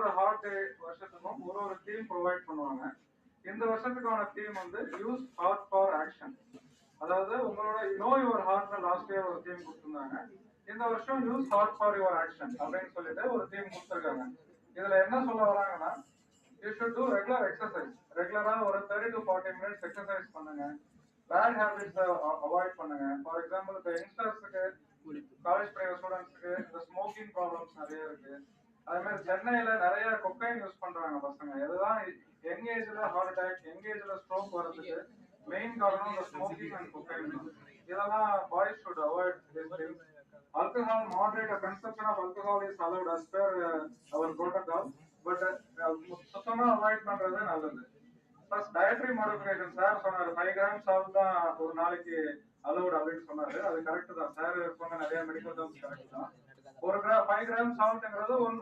ஒரு ஹார்ட் டே வருஷத்துக்கும் ஒரு theme provide பண்ணுவாங்க. இந்த வருஷத்துக்கான தீம் வந்து யூஸ் ஹார்ட் ஃபார் ஆக்ஷன். அதாவது உங்களோட know your heart last year ஒரு தீம் கொடுத்துருந்தாங்க. இந்த வருஷம் use heart for your action அப்படின்னு சொல்லிட்டு ஒரு தீம் கொடுத்துருக்காங்க. இதுல என்ன சொல்ல வராங்கன்னா, you should do regular exercise. ரெகுலரா ஒரு 30 to 40 மினிட்ஸ் எக்ஸசைஸ் பண்ணுங்க. பேட் ஹேபிட்ஸ் அவாய்ட் பண்ணுங்க. ஃபார் எக்ஸாம்பிள் இப்போ யங்ஸ்டர்ஸுக்கு, காலேஜ் படிக்கிற ஸ்டூடெண்ட்ஸுக்கு இந்த ஸ்மோக்கிங் ப்ராப்ளம்ஸ் நிறைய இருக்கு. அதே மாதிரி சென்னையில நிறைய கொக்கைன் யூஸ் பண்றாங்க பசங்க. இதுதான் யங் ஏஜ்ல ஹார்ட் அட்டாக், யங் ஏஜ்ல ஸ்ட்ரோக் வர்றதுக்கு மெயின் காரணம் இந்த ஸ்மோக்கிங் அண்ட் கொக்கைன். இதெல்லாம் boys should avoid this things. Alcohol, moderate consumption of alcohol is allowed as per our protocol, but சுத்தமா அவாய்ட் பண்றது நல்லது. பிளஸ் டயட்ரி மாடிஃபிகேஷன் சார் சொன்னாரு 5 கிராம் சால்ட் தான் ஒரு நாளைக்கு அலௌட் அப்படின்னு சொன்னாரு. அது கரெக்ட் தான் சார். சொன்ன நிறைய மெடிக்கல் டேர்ம்ஸ் கரெக்ட் தான். 5 கிராம் சால்ட்ங்கிறது 1